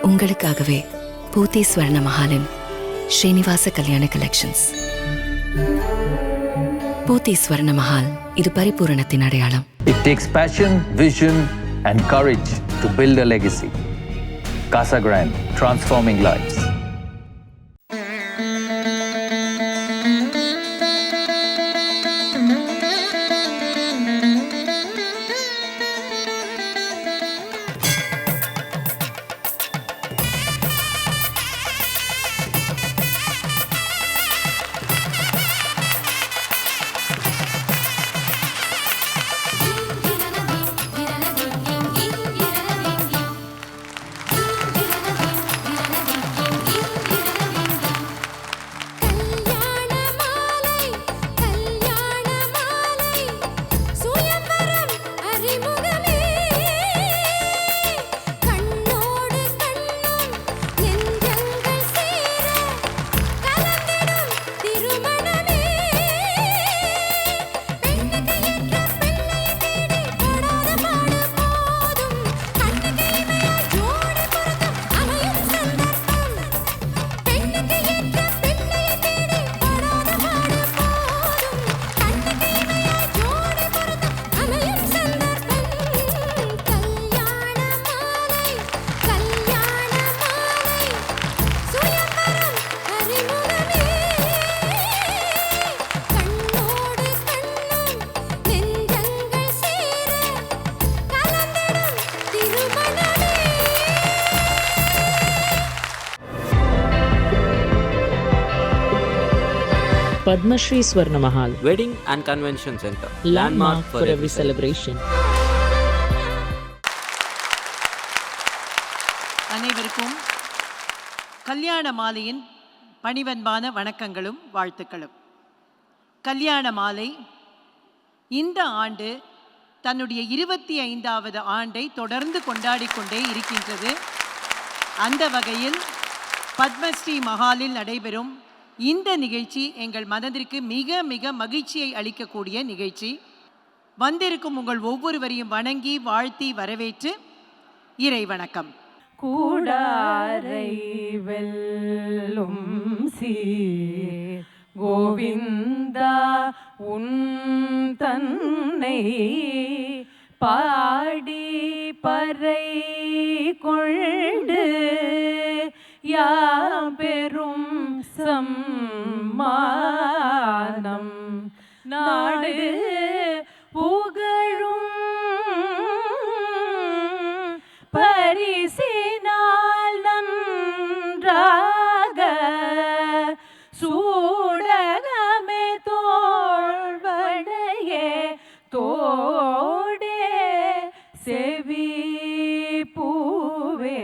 உங்களுக்காகவே பூத்தி ஸ்வர்ண மஹாலின் ஸ்ரீனிவாச கல்யாண கலெக்ஷன்ஸ். பூத்தி ஸ்வர்ண மஹால், இது பரிபூரணத்தின் அடையாளம். It takes passion, vision and courage to build a legacy. Casa Grande, transforming lives. Padma Shri Swarna Mahal, Wedding and Convention Center, landmark for every celebration. அனைவருக்கும் கல்யாண மாலையின் பணிவன்பான வணக்கங்களும் வாழ்த்துக்களும். கல்யாண மாலை இந்த ஆண்டு தன்னுடைய 25வது ஆண்டை தொடர்ந்து கொண்டாடிக்கொண்டே இருக்கின்றது. அந்த வகையில் பத்மஸ்ரீ மஹாலில் நடைபெறும் இந்த நிகழ்ச்சி எங்கள் மனதிற்கு மிக மிக மகிழ்ச்சியை அளிக்கக்கூடிய நிகழ்ச்சி. வந்திருக்கும் உங்கள் ஒவ்வொருவரையும் வணங்கி வாழ்த்தி வரவேற்று இறை வணக்கம். கூடாரை வெல்லும் சீர் கோவிந்தா உன் தன்னை பாடி பறை கொண்டு யாபெரும் சம்மானம் நாடு புகழும் பரிசினால் நன்றாக சூடகமே தோள்வடையே தோடே செவி பூவே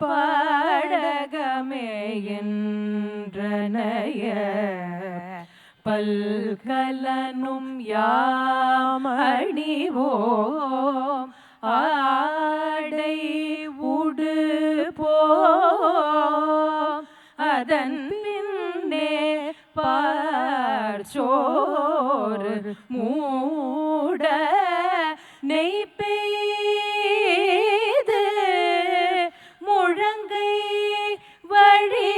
பாடகமே என்றனைய பல்கலனும் யாமணிவோம் ஆடை உடு போம் அதன் பின்னே பார்ச்சோறு மூட நெய் பெய்து முழங்கை வழி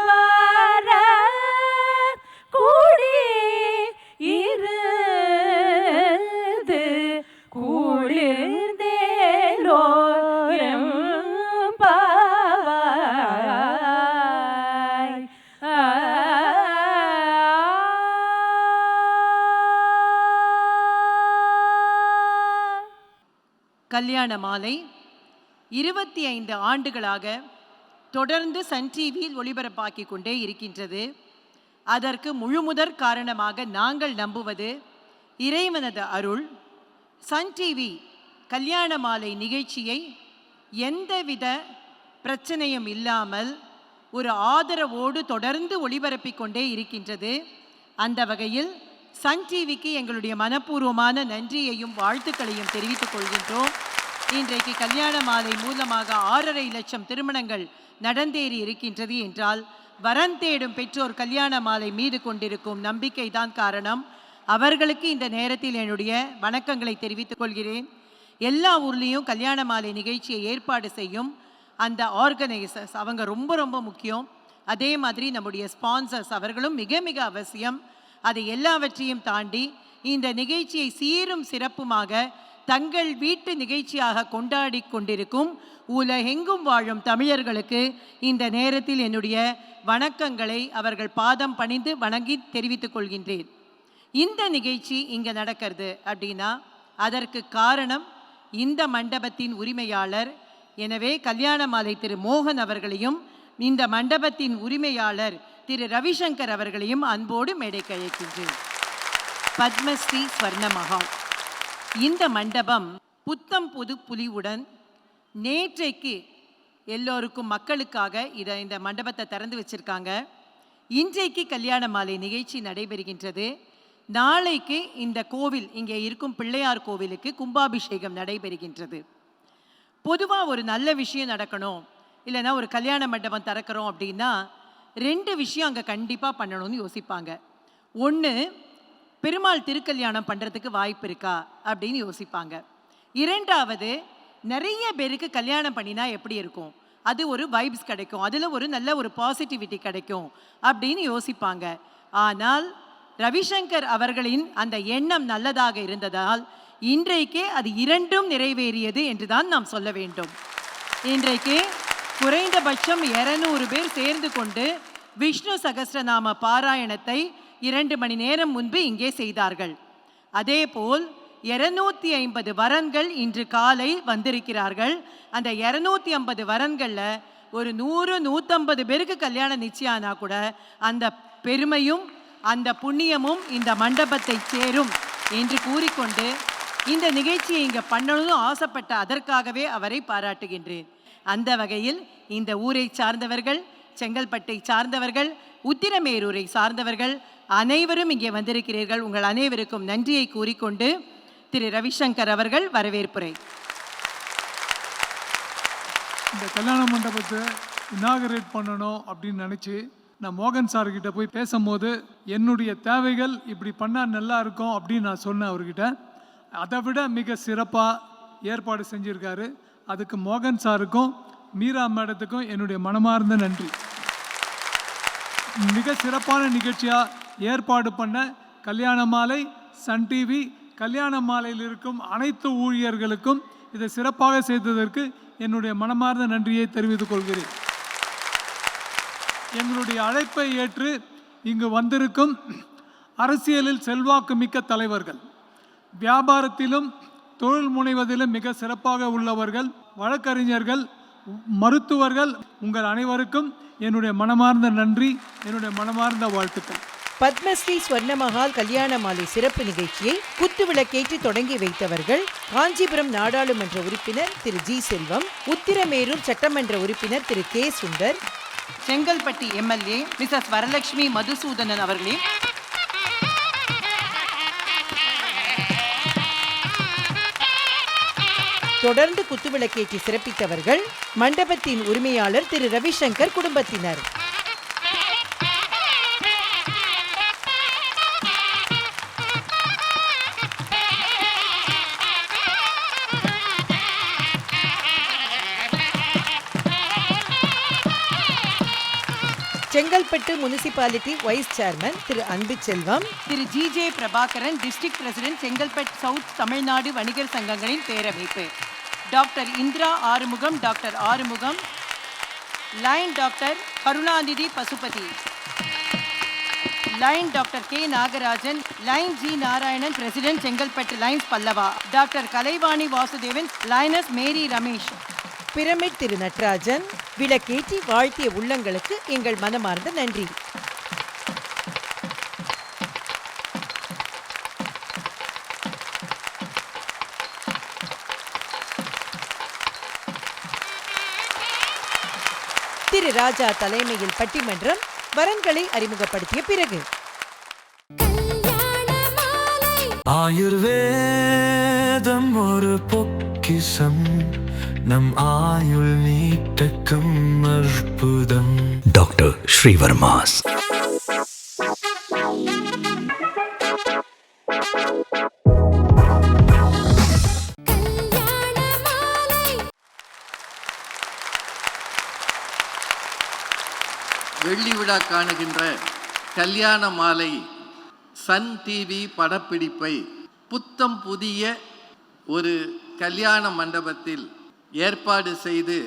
வார கூடி இருது குளிர்ந்தேலோரம் பாவாய். கல்யாண மாலை 25 ஆண்டுகளாக தொடர்ந்து சன் டிவியில் ஒளிபரப்பாக்கி கொண்டே இருக்கின்றது. அதற்கு முழுமுதற் காரணமாக நாங்கள் நம்புவது இறைவனது அருள். சன் டிவி கல்யாண மாலை நிகழ்ச்சியை எந்தவித பிரச்சனையும் இல்லாமல் ஒரு ஆதரவோடு தொடர்ந்து ஒளிபரப்பிக் கொண்டே இருக்கின்றது. அந்த வகையில் சன் டிவிக்கு எங்களுடைய மனப்பூர்வமான நன்றியையும் வாழ்த்துக்களையும் தெரிவித்துக் கொள்கின்றோம். இன்றைக்கு கல்யாண மாலை மூலமாக 6.5 லட்சம் திருமணங்கள் நடந்தேறி இருக்கின்றது என்றால் வரன் தேடும் பெற்றோர் கல்யாண மாலை மீது கொண்டிருக்கும் நம்பிக்கை தான் காரணம். அவர்களுக்கு இந்த நேரத்தில் என்னுடைய வணக்கங்களை தெரிவித்துக் கொள்கிறேன். எல்லா ஊர்லேயும் கல்யாண மாலை நிகழ்ச்சியை ஏற்பாடு செய்யும் அந்த ஆர்கனைசர்ஸ் அவங்க ரொம்ப ரொம்ப முக்கியம். அதே மாதிரி நம்முடைய ஸ்பான்சர்ஸ் அவர்களும் மிக மிக அவசியம். அதை எல்லாவற்றையும் தாண்டி இந்த நிகழ்ச்சியை சீரும் சிறப்புமாக தங்கள் வீட்டு நிகழ்ச்சியாக கொண்டாடி கொண்டிருக்கும் உலகெங்கும் வாழும் தமிழர்களுக்கு இந்த நேரத்தில் என்னுடைய வணக்கங்களை அவர்கள் பாதம் பணிந்து வணங்கி தெரிவித்துக் கொள்கின்றேன். இந்த நிகழ்ச்சி இங்கே நடக்கிறது அப்படின்னா அதற்கு காரணம் இந்த மண்டபத்தின் உரிமையாளர். எனவே கல்யாண மாலை திரு மோகன் அவர்களையும் இந்த மண்டபத்தின் உரிமையாளர் திரு ரவிசங்கர் அவர்களையும் அன்போடு மேடைக்கு அழைக்கின்றேன். பத்மஸ்ரீ ஸ்வர்ண மஹால் இந்த மண்டபம் புத்தம் புது புலிவுடன் நேற்றைக்கு எல்லோருக்கும் மக்களுக்காக இந்த மண்டபத்தை திறந்து வச்சிருக்காங்க. இன்றைக்கு கல்யாண மாலை நிகழ்ச்சி நடைபெறுகின்றது. நாளைக்கு இந்த கோவில் இங்கே இருக்கும் பிள்ளையார் கோவிலுக்கு கும்பாபிஷேகம் நடைபெறுகின்றது. பொதுவாக ஒரு நல்ல விஷயம் நடக்கணும், இல்லைன்னா ஒரு கல்யாண மண்டபம் திறக்கிறோம் அப்படின்னா 2 விஷயம் அங்கே கண்டிப்பாக பண்ணணும்னு யோசிப்பாங்க. ஒன்று, பெருமாள் திருக்கல்யாணம் பண்ணுறதுக்கு வாய்ப்பு இருக்கா அப்படின்னு யோசிப்பாங்க. 2வது, நிறைய பேருக்கு கல்யாணம் பண்ணினா எப்படி இருக்கும், அது ஒரு வைப்ஸ் கிடைக்கும், அதில் ஒரு நல்ல ஒரு பாசிட்டிவிட்டி கிடைக்கும் அப்படின்னு யோசிப்பாங்க. ஆனால் ரவிசங்கர் அவர்களின் அந்த எண்ணம் நல்லதாக இருந்ததால் இன்றைக்கே அது 2ம் நிறைவேறியது என்று தான் நாம் சொல்ல வேண்டும். இன்றைக்கு குறைந்தபட்சம் 200 பேர் சேர்ந்து கொண்டு விஷ்ணு சகஸ்ரநாம பாராயணத்தை 2 மணி நேரம் முன்பு இங்கே செய்தார்கள். அதேபோல் 250 வரன்கள் இன்று காலை வந்திருக்கிறார்கள். அந்த 250 வரன்களில் ஒரு 100-150 பேருக்கு கல்யாணம் நிச்சயானா கூட அந்த பெருமையும் அந்த புண்ணியமும் இந்த மண்டபத்தை சேரும் என்று கூறிக்கொண்டு இந்த நிகழ்ச்சியை இங்கே பண்ணணும்னு ஆசைப்பட்ட அதற்காகவே அவரை பாராட்டுகின்றேன். அந்த வகையில் இந்த ஊரை சார்ந்தவர்கள், செங்கல்பட்டை சார்ந்தவர்கள், உத்திரமேரூரை சார்ந்தவர்கள் அனைவரும் இங்கே வந்திருக்கிறீர்கள். உங்கள் அனைவருக்கும் நன்றியை கூறிக்கொண்டு திரு ரவிசங்கர் அவர்கள் வரவேற்புரை. இந்த கல்யாண மண்டபத்தை இனாகரேட் பண்ணணும் அப்படின்னு நினச்சி நான் மோகன் சார்கிட்ட போய் பேசும்போது என்னுடைய தேவைகள் இப்படி பண்ணால் நல்லா இருக்கும் அப்படின்னு நான் சொன்னேன் அவர்கிட்ட. அதை விட மிக சிறப்பாக ஏற்பாடு செஞ்சுருக்காரு. அதுக்கு மோகன் சாருக்கும் மீரா மேடத்துக்கும் என்னுடைய மனமார்ந்த நன்றி. மிக சிறப்பான நிகழ்ச்சியாக ஏற்பாடு பண்ண கல்யாண மாலை, சன் டிவி, கல்யாண மாலையில் இருக்கும் அனைத்து ஊழியர்களுக்கும் இதை சிறப்பாக செய்ததற்கு என்னுடைய மனமார்ந்த நன்றியை தெரிவித்துக் கொள்கிறேன். எங்களுடைய அழைப்பை ஏற்று இங்கு வந்திருக்கும் அரசியலில் செல்வாக்கு மிக்க தலைவர்கள், வியாபாரத்திலும் தொழில் முனைவதிலும் மிக சிறப்பாக உள்ளவர்கள், வழக்கறிஞர்கள், மருத்துவர்கள், உங்கள் அனைவருக்கும் என்னுடைய மனமார்ந்த நன்றி, என்னுடைய மனமார்ந்த வாழ்த்துக்கள். பத்மஸ்ரீ ஸ்வர்ண மஹால் கல்யாண மாலை சிறப்பு நிகழ்ச்சியை குத்துவிளக்கேற்றி தொடங்கி வைத்தவர்கள் காஞ்சிபுரம் நாடாளுமன்ற உறுப்பினர் திரு ஜி செல்வம், உத்திரமேரூர் சட்டமன்ற உறுப்பினர் திரு K Sundar, Chengalpattu MLA Mrs Varalakshmi Madhusudhanan அவர்களே, தொடர்ந்து குத்துவிளக்கேற்றி சிறப்பித்தவர்கள் மண்டபத்தின் உரிமையாளர் திரு ரவிசங்கர் குடும்பத்தினர். செங்கல்பட்டு முனிசிபாலிட்டி வைஸ் சேர்மன் திரு அன்பு செல்வம், திரு ஜி.ஜே. Prabhakaran, district president, Chengalpattu south Tamil Nadu வணிகர் சங்கங்களின் பேரமைப்பு, doctor Indira Arumugam, doctor Arumugam, line doctor Karunanidhi Pasupathi, line doctor K Nagarajan, line G Narayanan, president, Chengalpattu lines பல்லவா, டாக்டர் கலைவாணி வாசுதேவன், லைனஸ் மேரி ரமேஷ், பிரமிட் திரு நட்ராஜன். விளக்கேற்றி வாழ்த்திய உள்ளங்களுக்கு எங்கள் மனமார்ந்த நன்றி. திரு ராஜா தலைமையில் பட்டிமன்றம் வரன்களை அறிமுகப்படுத்திய பிறகு ஆயுர்வேதம் ஒரு பொக்கிஷம், நம் ஆயுள் நீட்டக்கும் அற்புதம். டாக்டர் ஸ்ரீவர்மாஸ். வெள்ளி விழா காணுகின்ற கல்யாண மாலை சன் டிவி படப்பிடிப்பை புத்தம் புதிய ஒரு கல்யாண மண்டபத்தில் ஏற்பாடு செய்து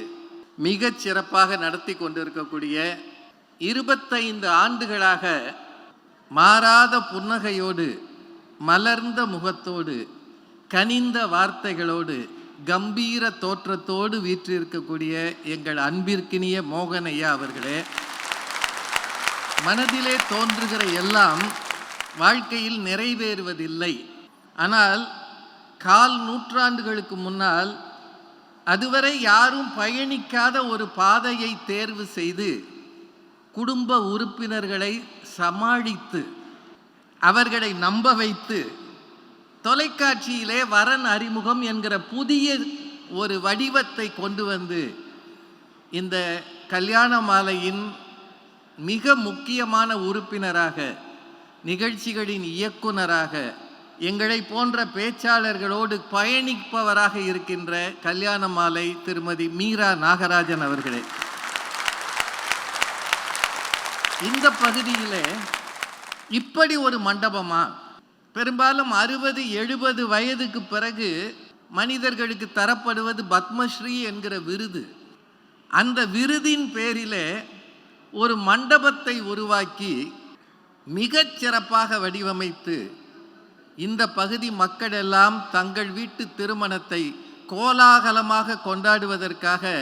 மிகச் சிறப்பாக நடத்தி கொண்டிருக்கக்கூடிய 25 ஆண்டுகளாக மாறாத புன்னகையோடு மலர்ந்த முகத்தோடு கனிந்த வார்த்தைகளோடு கம்பீர தோற்றத்தோடு வீற்றிருக்கக்கூடிய எங்கள் அன்பிற்கினிய மோகன் ஐயா அவர்களே, மனதிலே தோன்றுகிற எல்லாம் வாழ்க்கையில் நிறைவேறுவதில்லை. ஆனால் 4 நூற்றாண்டுகளுக்கு முன்னால் அதுவரை யாரும் பயணிக்காத ஒரு பாதையை தேர்வு செய்து குடும்ப உறுப்பினர்களை சமாளித்து அவர்களை நம்ப வைத்து தொலைக்காட்சியிலே வரன் அறிமுகம் என்கிற புதிய ஒரு வடிவத்தை கொண்டு வந்து இந்த கல்யாண மாலையின் மிக முக்கியமான உறுப்பினராக, நிகழ்ச்சிகளின் இயக்குனராக, எங்களை போன்ற பேச்சாளர்களோடு பயணிப்பவராக இருக்கின்ற கல்யாண மாலை திருமதி மீரா நாகராஜன் அவர்களே, இந்த பகுதியிலே இப்படி ஒரு மண்டபமா? பெரும்பாலும் 60-70 வயதுக்கு பிறகு மனிதர்களுக்கு தரப்படுவது பத்மஸ்ரீ என்கிற விருது. அந்த விருதின் பேரிலே ஒரு மண்டபத்தை உருவாக்கி மிகச் சிறப்பாக வடிவமைத்து இந்த பகுதி மக்கள் எல்லாம் தங்கள் வீட்டு திருமணத்தை கோலாகலமாக கொண்டாடுவதற்காக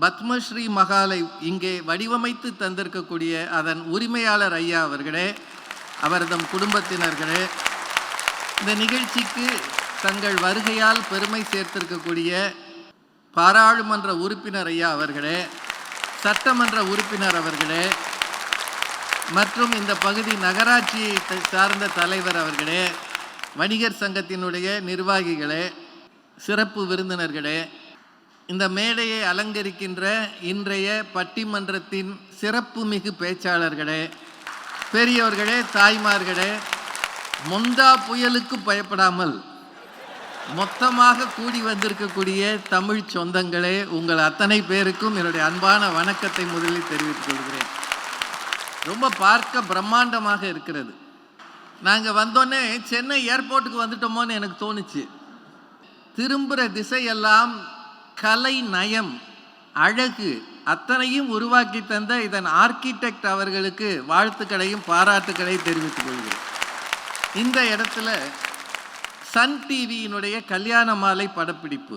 பத்மஸ்ரீ மகாலை இங்கே வடிவமைத்து தந்திருக்கக்கூடிய அதன் உரிமையாளர் ஐயா அவர்களே, அவரது குடும்பத்தினர்களே, இந்த நிகழ்ச்சிக்கு தங்கள் வருகையால் பெருமை சேர்த்திருக்கக்கூடிய பாராளுமன்ற உறுப்பினர் ஐயா அவர்களே, சட்டமன்ற உறுப்பினர் அவர்களே, மற்றும் இந்த பகுதி நகராட்சியை சார்ந்த தலைவர் அவர்களே, வணிகர் சங்கத்தினுடைய நிர்வாகிகளே, சிறப்பு விருந்தினர்களே, இந்த மேடையை அலங்கரிக்கின்ற இன்றைய பட்டிமன்றத்தின் சிறப்பு மிகு பேச்சாளர்களே, பெரியவர்களே, தாய்மார்களே, மொந்தா புயலுக்கு பயப்படாமல் மொத்தமாக கூடி வந்திருக்கக்கூடிய தமிழ் சொந்தங்களே, உங்கள் அத்தனை பேருக்கும் என்னுடைய அன்பான வணக்கத்தை முதலில் தெரிவித்துக் கொள்கிறேன். ரொம்ப பார்க்க பிரம்மாண்டமாக இருக்கிறது. நாங்கள் வந்தோடனே சென்னை ஏர்போர்ட்டுக்கு வந்துட்டோமோன்னு எனக்கு தோணுச்சு. திரும்புகிற திசையெல்லாம் கலை நயம், அழகு அத்தனையும் உருவாக்கி தந்த இதன் ஆர்கிடெக்ட் அவர்களுக்கு வாழ்த்துக்களையும் பாராட்டுக்களையும் தெரிவித்துக் கொள்கிறேன். இந்த இடத்துல சன் டிவியினுடைய கல்யாண மாலை படப்பிடிப்பு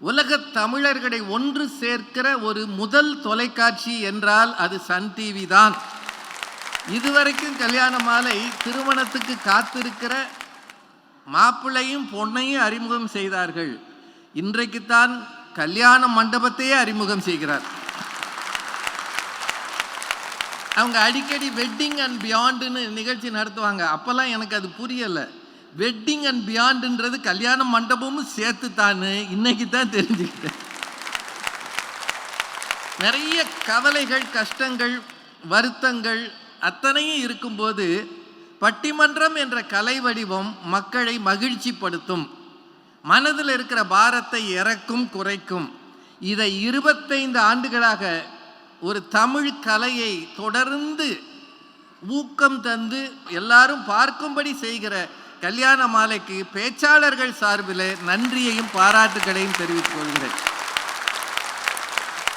உலக தமிழர்களை ஒன்று சேர்க்கிற ஒரு முதல் தொலைக்காட்சி என்றால் அது சன் டிவி தான். இதுவரைக்கும் கல்யாண மாலை திருமணத்துக்கு காத்திருக்கிற மாப்பிள்ளையும் பொண்ணையும் அறிமுகம் செய்தார்கள். இன்றைக்குத்தான் கல்யாண மண்டபத்தையே அறிமுகம் செய்கிறார். அவங்க அடிக்கடி வெட்டிங் அண்ட் பியாண்டுன்னு நிகழ்ச்சி நடத்துவாங்க. அப்போல்லாம் எனக்கு அது புரியலை. வெட்டிங் அண்ட் பியாண்டுன்றது கல்யாண மண்டபமும் சேர்த்து தான்னு இன்னைக்கு தான் தெரிஞ்சுக்கிட்டேன். நிறைய கவலைகள், கஷ்டங்கள், வருத்தங்கள் அத்தனையும் இருக்கும்போது பட்டிமன்றம் என்ற கலை வடிவம் மக்களை மகிழ்ச்சிப்படுத்தும், மனதில் இருக்கிற பாரத்தை இறக்கும், குறைக்கும். இதை 25 ஆண்டுகளாக ஒரு தமிழ் கலையை தொடர்ந்து ஊக்கம் தந்து எல்லாரும் பார்க்கும்படி செய்கிற கல்யாண மாலைக்கு பேச்சாளர்கள் சார்பில் நன்றியையும் பாராட்டுகளையும் தெரிவித்துக் கொள்கிறேன்.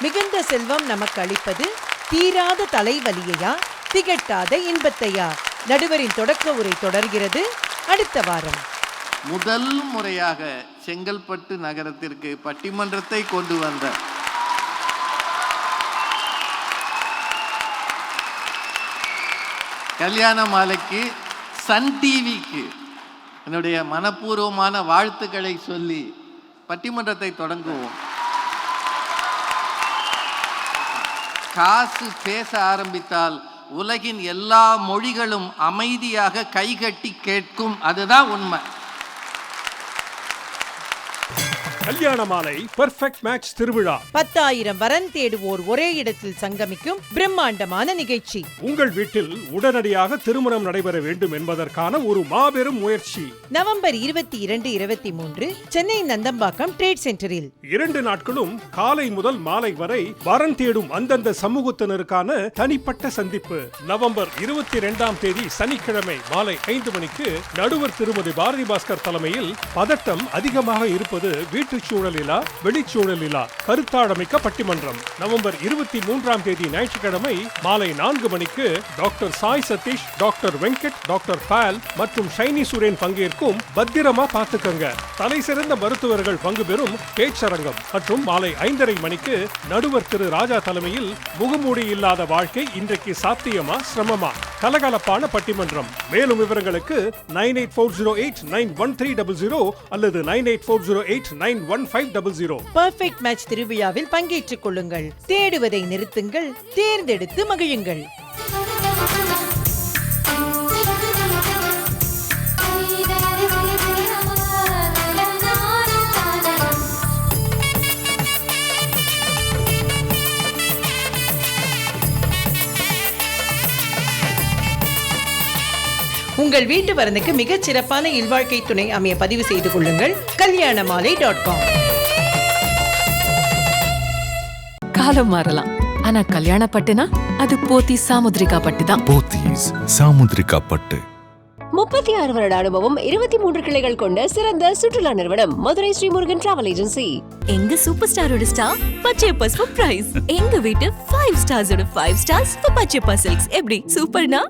மிகுந்த செல்வம் நமக்கு அளிப்பது தீராத தலைவலியையா, திகட்டாத இன்பத்தையா? நடுவரின் தொடக்க உரை தொடர்கிறது அடுத்த வாரம். முதல் முறையாக செங்கல்பட்டு நகரத்திற்கு பட்டிமன்றத்தை கொண்டு வந்த கல்யாண மாலைக்கு, சன் டிவிக்கு என்னுடைய மனப்பூர்வமான வாழ்த்துக்களை சொல்லி பட்டிமன்றத்தை தொடங்குவோம். காசு பேச ஆரம்பித்தால் உலகின் எல்லா மொழிகளும் அமைதியாக கைகட்டி கேட்கும். அதுதான் உண்மை. கல்யாண மாலை பெர்ஃபெக்ட் மேட்ச் திருவிழா 10,000 வரன் தேடுவோர் ஒரே இடத்தில் சங்கமிக்கும் பிரம்மாண்டமான நிகழ்ச்சி. உங்கள் வீட்டில் உடனடியாக திருமணம் நடைபெற வேண்டும் என்பதற்கான ஒரு மாபெரும் முயற்சி. நவம்பர் 22, 23 சென்னை நந்தம்பாக்கம் ட்ரேட் சென்டரில் 2 நாட்களும் காலை முதல் மாலை வரை வரன் தேடும் அந்தந்த சமூகத்தினருக்கான தனிப்பட்ட சந்திப்பு. நவம்பர் 22ஆம் தேதி சனிக்கிழமை மாலை 5 மணிக்கு நடுவர் திருமதி பாரதி பாஸ்கர் தலைமையில் பதட்டம் அதிகமாக இருப்பது வீட்டுச் சூழலிலா வெளிச்சூழலிலா கருத்தாடமிக்க பட்டிமன்றம். நவம்பர் 23ஆம் தேதி ஞாயிற்றுக்கிழமை மாலை 4 மணிக்கு doctor Sai Satish, doctor Venkat, doctor Paul மற்றும் ஷைனி சுரேன் பங்கேற்கும் பத்திரமா பாத்துக்கங்க தலை சிறந்த மருத்துவர்கள் பங்கு பெறும் பேச்சரங்கம் மற்றும் மாலை 5:30 மணிக்கு நடுவர் திரு ராஜா தலைமையில் முகமூடி இல்லாத வாழ்க்கை இன்றைக்கு சாத்தியமா சிரமமா கலகலப்பான பட்டிமன்றம். மேலும் விவரங்களுக்கு 9840891300 அல்லது 9840891500. பெர்ஃபெக்ட் மேட்ச் திருவிழாவில் பங்கேற்றுக் கொள்ளுங்கள். தேடுவதை நிறுத்துங்கள், தேர்ந்தெடுத்து மகிழுங்கள். உங்கள் வீட்டு வரனுக்கு மிகச் சிறப்பான இல்வாழ்க்கை துணை அமைய பதிவு செய்து கொள்ளுங்கள். kalyanamaalai.com. காலம் மாறலாம், ஆனா கல்யாண பட்டுனா அது போத்தி சாமுத்ரிகா பட்டு தான். போத்தீஸ் சாமுத்ரிகா பட்டு. 36 வருட அனுபவம், 23 கிளைகள் கொண்ட சிறந்த சுற்றுலா நிறுவனம் மதுரை ஸ்ரீமுருகன் டிராவல் ஏஜென்சி. எங்க சூப்பர் ஸ்டாரோட ஸ்டார் பச்சையப்பா பிரைஸ். எங்க வீட்டு 5 ஸ்டார்ஸோட 5 ஸ்டார்ஸ் பச்சையப்பா சில்க்ஸ். எப்படி சூப்பர்னா?